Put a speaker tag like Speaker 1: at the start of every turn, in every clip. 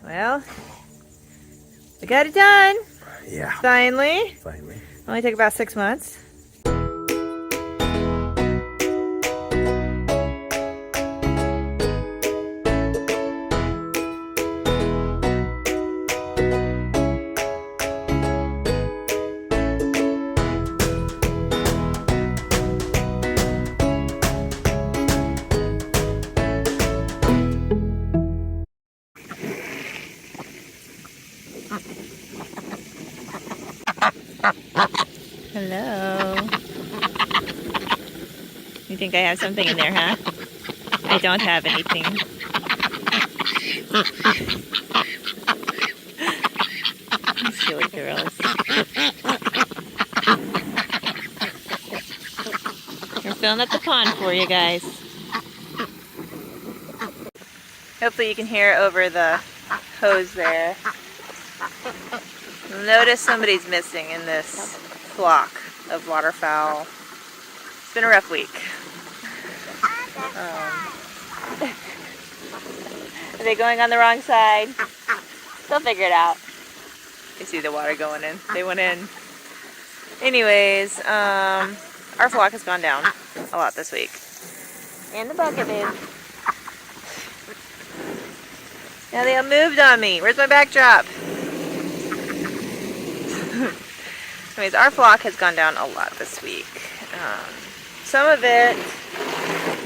Speaker 1: Well, we got it done.
Speaker 2: Yeah.
Speaker 1: Finally.
Speaker 2: Finally.
Speaker 1: Only took about 6 months. Hello. You think I have something in there, huh? I don't have anything. Silly girls. We're filling up the pond for you guys. Hopefully you can hear over the hose there. Notice somebody's missing in this flock of waterfowl. It's been a rough week. Are they going on the wrong side? They'll figure it out. You see the water going in. They went in. Anyways, our flock has gone down a lot this week. And the bucket is. Now they moved on me. Where's my backdrop? Anyways, our flock has gone down a lot this week. Some of it,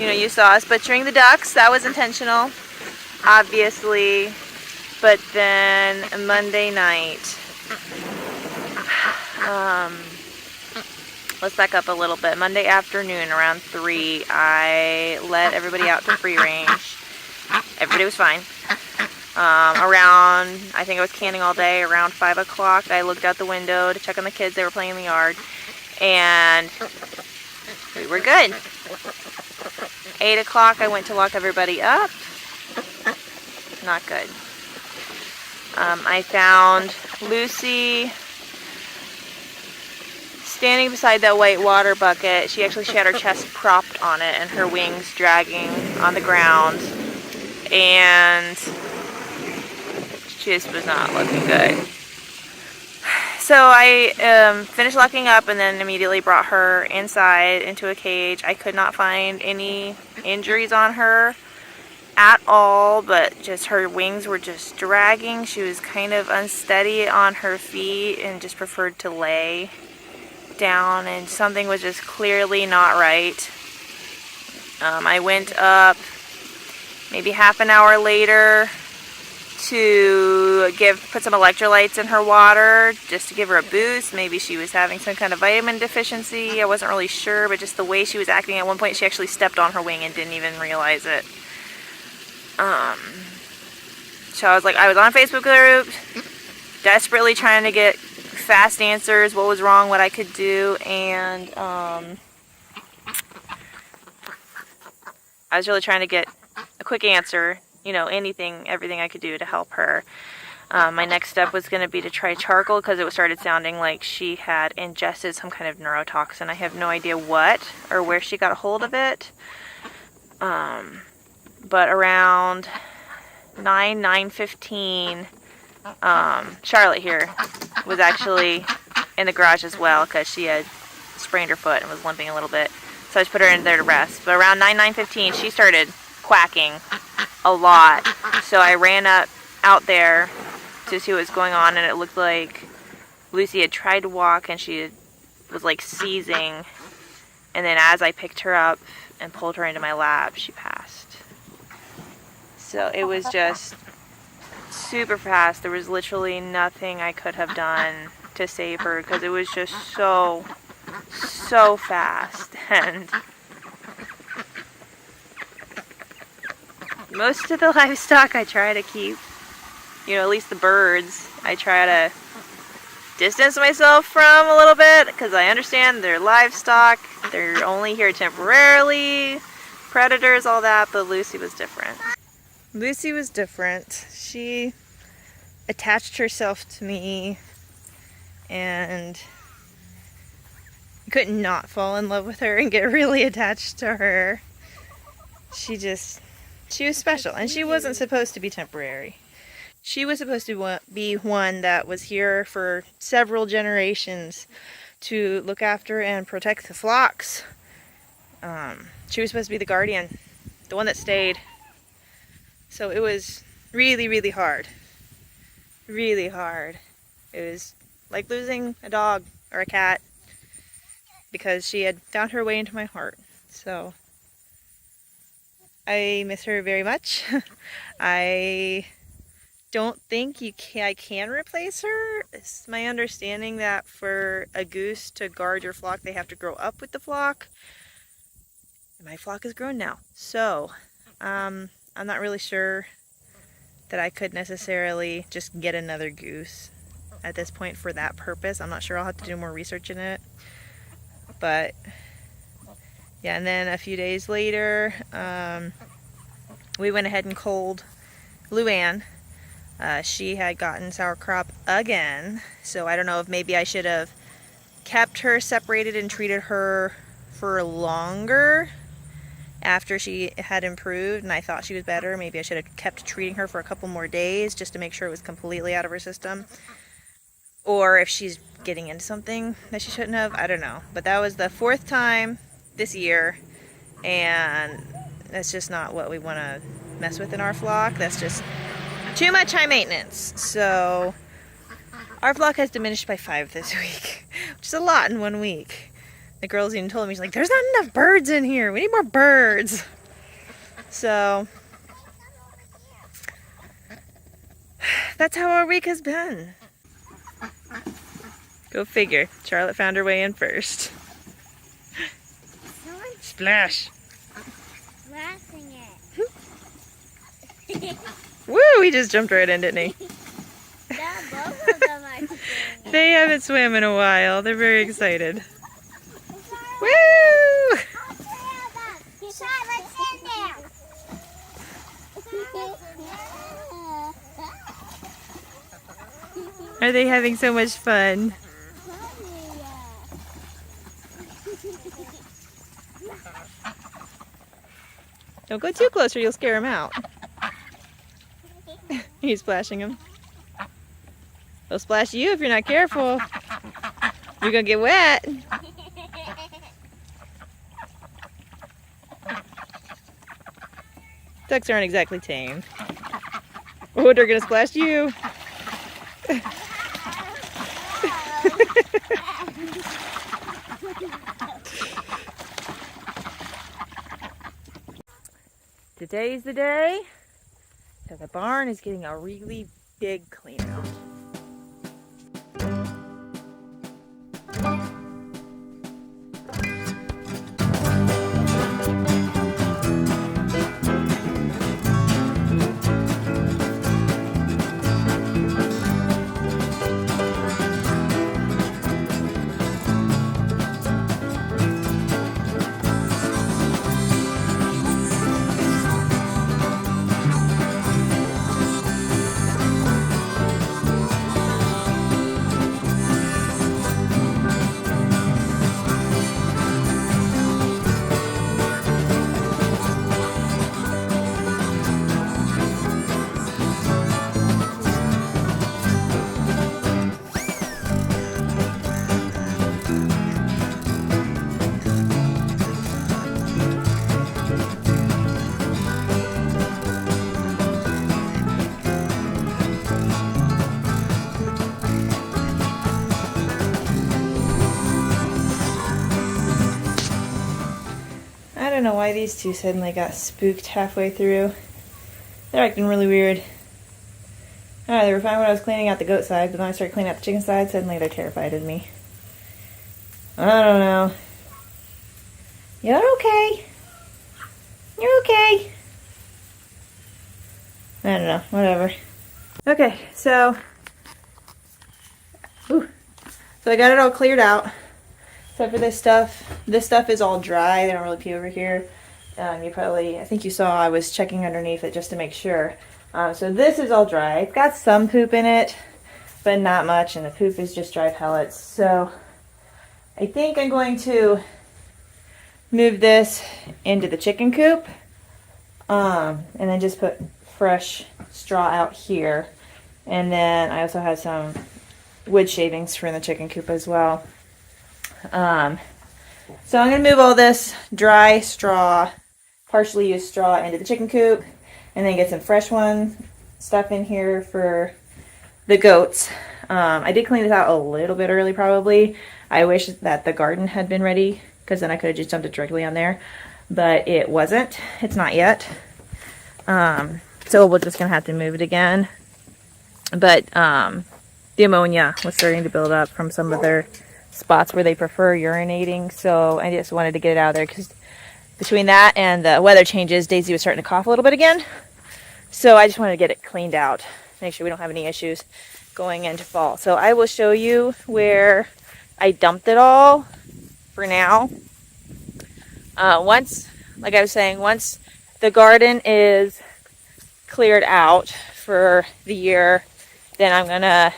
Speaker 1: you saw us butchering the ducks. That was intentional, obviously. But then Monday night, let's back up a little bit. Monday afternoon around 3, I let everybody out to free range. Everybody was fine. Around, I think I was canning all day, around 5 o'clock, I looked out the window to check on the kids. They were playing in the yard, and we were good. 8 o'clock, I went to lock everybody up. Not good. I found Lucy standing beside that white water bucket. She had her chest propped on it and her wings dragging on the ground, and she just was not looking good. So I finished locking up and then immediately brought her inside into a cage. I could not find any injuries on her at all, but just her wings were just dragging. She was kind of unsteady on her feet and just preferred to lay down, and something was just clearly not right. I went up maybe half an hour later to put some electrolytes in her water just to give her a boost. Maybe she was having some kind of vitamin deficiency. I wasn't really sure, but just the way she was acting, at one point she actually stepped on her wing and didn't even realize it. So I was on a Facebook group, desperately trying to get fast answers, what was wrong, what I could do, and I was really trying to get a quick answer, everything I could do to help her. My next step was going to be to try charcoal, because it started sounding like she had ingested some kind of neurotoxin. I have no idea what or where she got a hold of it. But around 9:15, Charlotte here was actually in the garage as well, because she had sprained her foot and was limping a little bit. So I just put her in there to rest. But around 9:15, she started quacking a lot. So I ran out there to see what was going on, and it looked like Lucy had tried to walk and she was seizing. And then as I picked her up and pulled her into my lap, she passed. So it was just super fast. There was literally nothing I could have done to save her, because it was just so fast. And most of the livestock I try to keep, at least the birds, I try to distance myself from a little bit, because I understand they're livestock, they're only here temporarily, predators, all that. But Lucy was different. Lucy was different. She attached herself to me, and I could not fall in love with her and get really attached to her. She was special, and she wasn't supposed to be temporary. She was supposed to be one that was here for several generations to look after and protect the flocks. She was supposed to be the guardian, the one that stayed. So it was really, really hard. Really hard. It was like losing a dog or a cat because she had found her way into my heart. So I miss her very much. I don't think I can replace her. It's my understanding that for a goose to guard your flock, they have to grow up with the flock. My flock is grown now, so I'm not really sure that I could necessarily just get another goose at this point for that purpose. I'm not sure. I'll have to do more research in it. But yeah, and then a few days later, we went ahead and culled Luann. She had gotten sour crop again, so I don't know if maybe I should have kept her separated and treated her for longer after she had improved and I thought she was better. Maybe I should have kept treating her for a couple more days just to make sure it was completely out of her system. Or if she's getting into something that she shouldn't have, I don't know. But that was the 4th time this year, and that's just not what we want to mess with in our flock. That's just too much high maintenance. So our flock has diminished by 5 this week, which is a lot in 1 week. The girls even told me, she's like, there's not enough birds in here. We need more birds. So that's how our week has been. Go figure. Charlotte found her way in first. Splash.
Speaker 2: Splashing it.
Speaker 1: Woo! He just jumped right in, didn't he?
Speaker 2: Yeah, both of them are swimming.
Speaker 1: They haven't swam in a while. They're very excited. Woo! Are they having so much fun? Don't go too close or you'll scare him out. He's splashing him. They'll splash you if you're not careful. You're gonna get wet. Ducks aren't exactly tame. Oh, they're gonna splash you. Today's the day that the barn is getting a really big clean out. I don't know why these two suddenly got spooked halfway through. They're acting really weird. Alright, they were fine when I was cleaning out the goat side, but when I started cleaning out the chicken side, suddenly they're terrified of me. I don't know. You're okay. You're okay. I don't know, whatever. Okay, so I got it all cleared out. Except for this stuff. This stuff is all dry. They don't really pee over here. I think you saw I was checking underneath it just to make sure. So this is all dry. It's got some poop in it, but not much, and the poop is just dry pellets. So I think I'm going to move this into the chicken coop, and then just put fresh straw out here. And then I also had some wood shavings for the chicken coop as well. So I'm going to move all this dry straw, partially used straw, into the chicken coop, and then get some fresh stuff in here for the goats. I did clean this out a little bit early probably. I wish that the garden had been ready, because then I could have just dumped it directly on there. But it wasn't. It's not yet. So we're just going to have to move it again. But the ammonia was starting to build up from some of their spots where they prefer urinating. So I just wanted to get it out of there, because between that and the weather changes, Daisy was starting to cough a little bit again. So I just wanted to get it cleaned out, make sure we don't have any issues going into fall. So I will show you where I dumped it all for now. Like I was saying, once the garden is cleared out for the year, then I'm gonna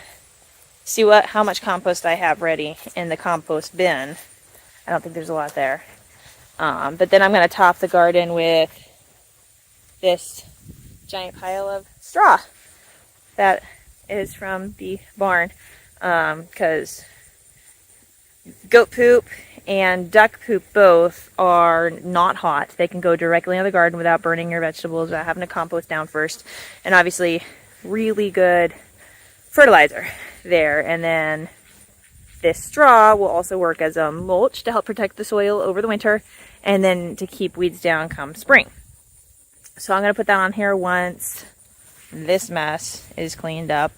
Speaker 1: see how much compost I have ready in the compost bin. I don't think there's a lot there. But then I'm gonna top the garden with this giant pile of straw that is from the barn, because goat poop and duck poop both are not hot. They can go directly in the garden without burning your vegetables, without having to compost down first. And obviously really good fertilizer there. And then this straw will also work as a mulch to help protect the soil over the winter, and then to keep weeds down come spring. So I'm going to put that on here once this mess is cleaned up.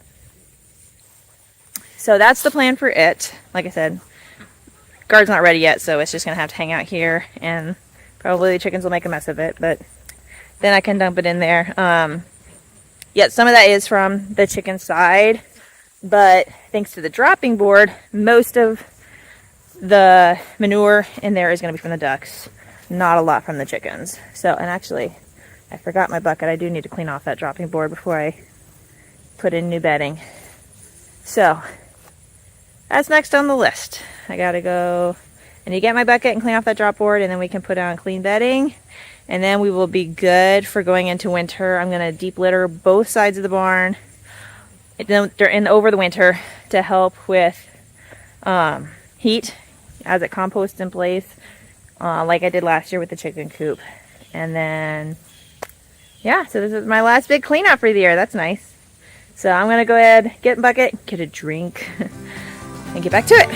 Speaker 1: So that's the plan for it. Like I said, garden's not ready yet, so it's just going to have to hang out here, and probably the chickens will make a mess of it, but then I can dump it in there. Yeah, some of that is from the chicken side, but thanks to the dropping board, most of the manure in there is going to be from the ducks, not a lot from the chickens. So, and actually, I forgot my bucket. I do need to clean off that dropping board before I put in new bedding. So, that's next on the list. I gotta go and get my bucket and clean off that drop board, and then we can put on clean bedding, and then we will be good for going into winter. I'm gonna deep litter both sides of the barn over the winter to help with heat as it composts in place, like I did last year with the chicken coop. And then, yeah, so this is my last big cleanup for the year. That's nice. So I'm gonna go ahead, get a bucket, get a drink, and get back to it.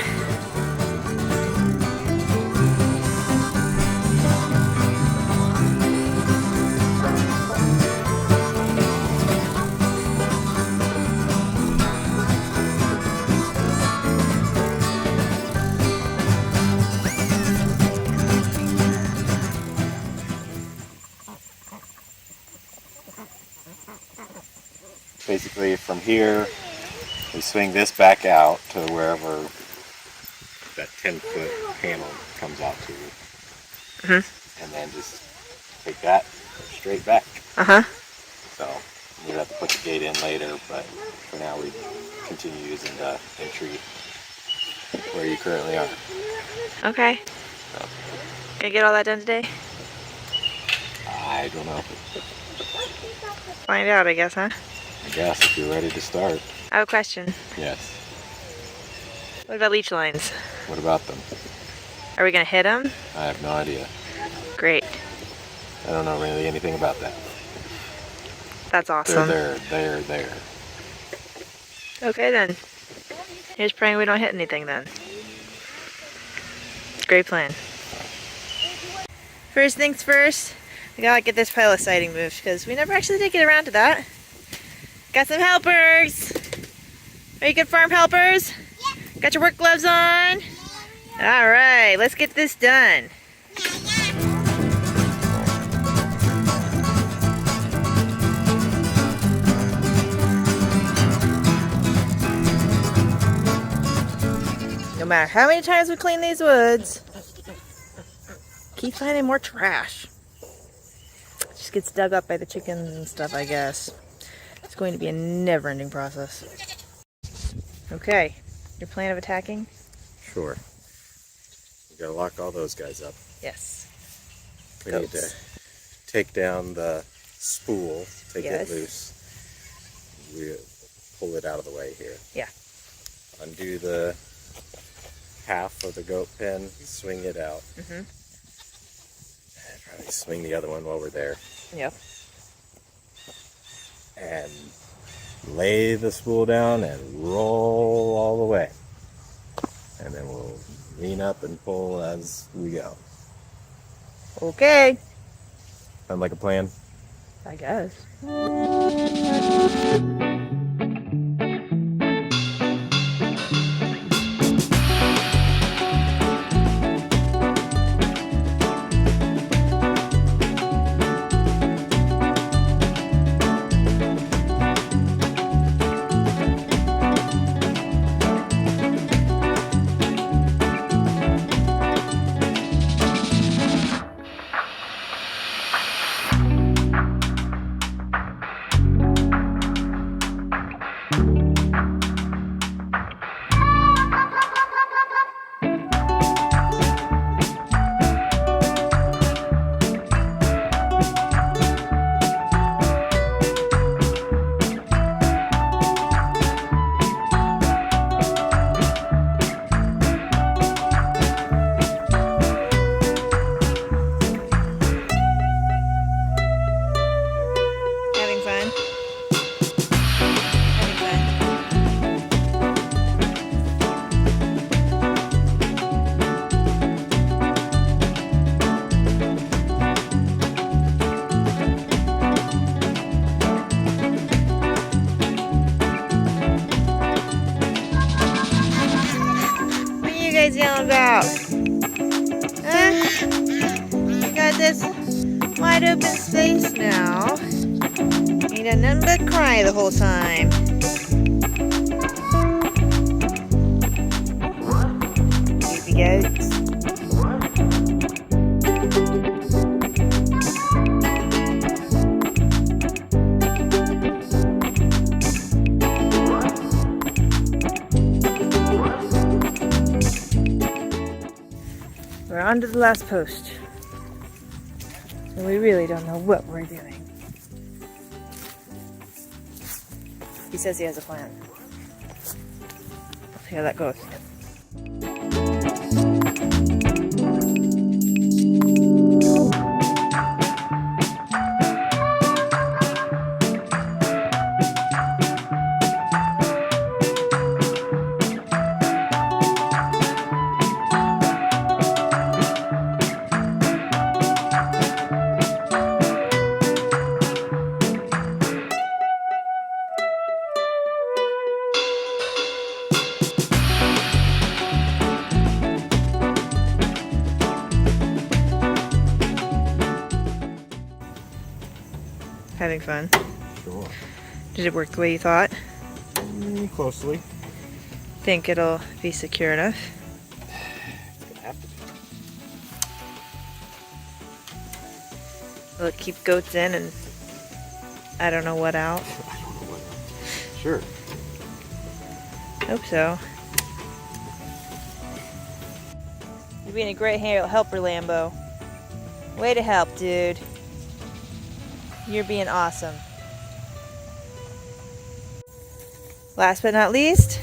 Speaker 3: Basically from here, we swing this back out to wherever that 10-foot panel comes out to. And then just take that straight back. So we'd have to put the gate in later, but for now we continue using the entry where you currently are.
Speaker 1: Okay.
Speaker 3: So,
Speaker 1: Gonna get all that done today?
Speaker 3: I don't know.
Speaker 1: Find out, I guess, huh?
Speaker 3: I guess if you're ready to start.
Speaker 1: I have a question.
Speaker 3: Yes.
Speaker 1: What about leach lines?
Speaker 3: What about them?
Speaker 1: Are we gonna hit them?
Speaker 3: I have no idea.
Speaker 1: Great.
Speaker 3: I don't know really anything about that.
Speaker 1: That's awesome.
Speaker 3: They're there.
Speaker 1: Okay then. Here's praying we don't hit anything then. Great plan. First things first, we gotta get this pile of siding moved, because we never actually did get around to that. Got some helpers. Are you good farm helpers? Yeah. Got your work gloves on? Yeah. All right, let's get this done. No matter how many times we clean these woods, keep finding more trash. It just gets dug up by the chickens and stuff, I guess. It's going to be a never-ending process. Okay, your plan of attacking?
Speaker 3: Sure. We gotta lock all those guys up.
Speaker 1: Yes.
Speaker 3: We need to take down the spool, take
Speaker 1: Yes.
Speaker 3: it loose. We pull spool it out of the way here.
Speaker 1: Yeah.
Speaker 3: Undo the half of the goat pen, swing it out.
Speaker 1: Mm-hmm.
Speaker 3: And probably swing the other one while we're there.
Speaker 1: Yep.
Speaker 3: And lay the spool down and roll all the way. And then we'll lean up and pull as we go.
Speaker 1: Okay.
Speaker 3: Sound like a plan?
Speaker 1: I guess. Having fun? Having fun. What are you guys yelling about? Huh? You got this wide open space now. Ain't done nothing but cry the whole time. Baby goats. We're on to the last post. And we really don't know what we're doing. He says he has a plan. Let's see how that goes. Having fun.
Speaker 3: Sure.
Speaker 1: Did it work the way you thought?
Speaker 3: Closely.
Speaker 1: Think it'll be secure enough?
Speaker 3: It's gonna have to be.
Speaker 1: Will it keep goats in and I don't know what out?
Speaker 3: I don't know what. Sure.
Speaker 1: Hope so. You're being a great helper, Lambo. Way to help, dude. You're being awesome. Last but not least,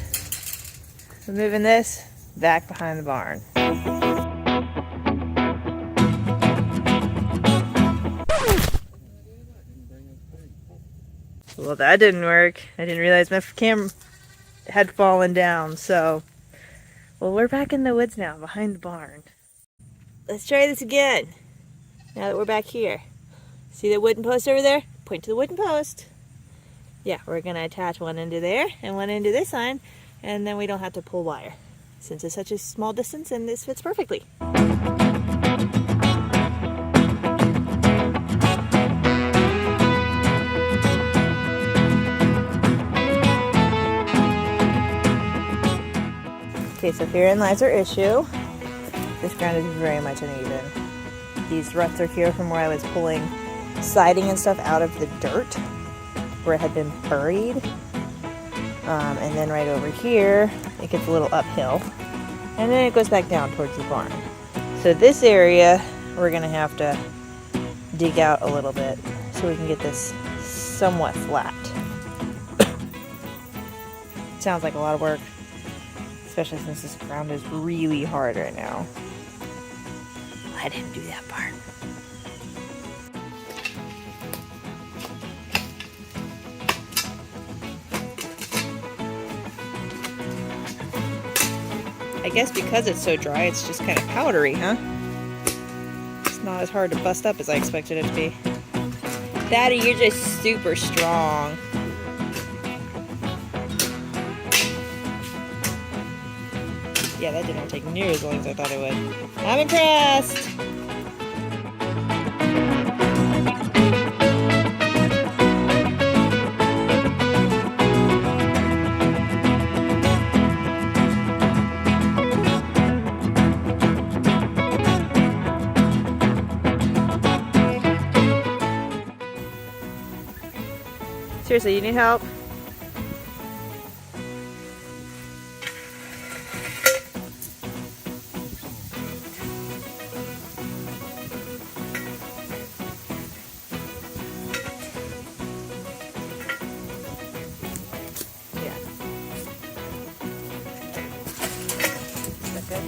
Speaker 1: we're moving this back behind the barn. Well, that didn't work. I didn't realize my camera had fallen down, so... Well, we're back in the woods now, behind the barn. Let's try this again, now that we're back here. See the wooden post over there? Point to the wooden post. Yeah, we're going to attach one into there and one into this line, and then we don't have to pull wire, since it's such a small distance and this fits perfectly. Okay, so herein lies our issue. This ground is very much uneven. These ruts are here from where I was pulling siding and stuff out of the dirt where it had been buried. And then right over here, it gets a little uphill. And then it goes back down towards the barn. So this area, we're gonna have to dig out a little bit so we can get this somewhat flat. sounds like a lot of work, especially since this ground is really hard right now. Let him do that part. I guess because it's so dry, it's just kind of powdery, huh? It's not as hard to bust up as I expected it to be. Daddy, you're just super strong. Yeah, that didn't take near as long as I thought it would. I'm impressed! Seriously, you need help? Yeah. Is that good?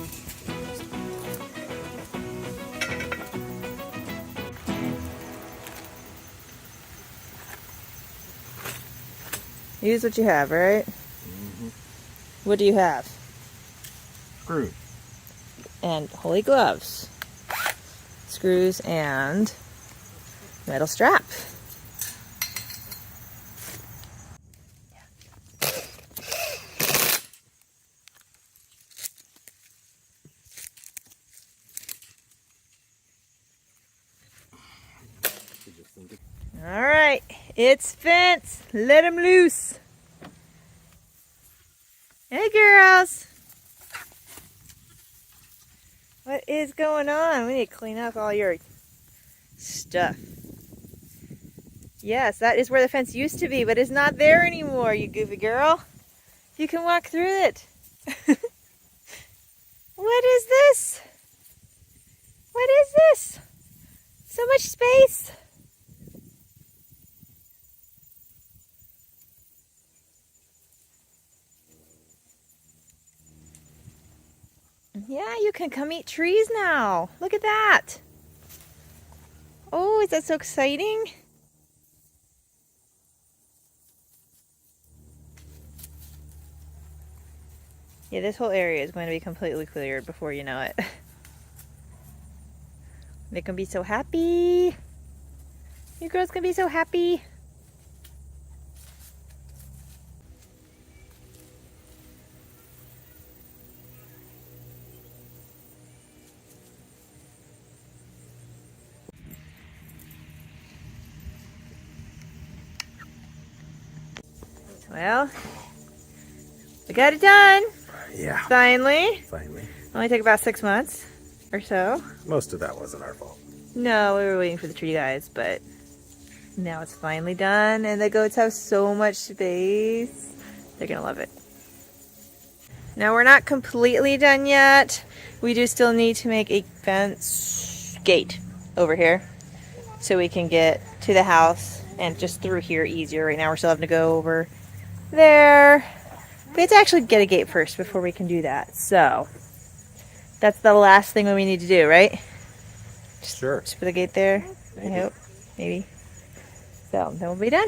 Speaker 1: Use what you have, right?
Speaker 3: Mm-hmm.
Speaker 1: What do you have?
Speaker 3: Screw.
Speaker 1: And holy gloves. Screws and metal strap. All right, it's fence. Let him loose. Hey, girls. What is going on? We need to clean up all your stuff. Yes, that is where the fence used to be, but it's not there anymore, you goofy girl. You can walk through it. What is this? What is this? So much space. Yeah, you can come eat trees now. Look at that. Oh, is that so exciting? Yeah, this whole area is going to be completely cleared before you know it. They can be so happy. You girls can be so happy. Well, we got it done.
Speaker 3: Yeah.
Speaker 1: Finally.
Speaker 3: Finally.
Speaker 1: Only took about 6 months or so.
Speaker 3: Most of that wasn't our fault.
Speaker 1: No, we were waiting for the tree guys, but now it's finally done and the goats have so much space. They're gonna love it. Now we're not completely done yet. We do still need to make a fence gate over here so we can get to the house and just through here easier. Right now we're still having to go over there. We have to actually get a gate first before we can do that. So that's the last thing we need to do, right?
Speaker 3: Sure.
Speaker 1: Just put a gate there.
Speaker 3: Maybe.
Speaker 1: I hope. Maybe. So then we'll be done.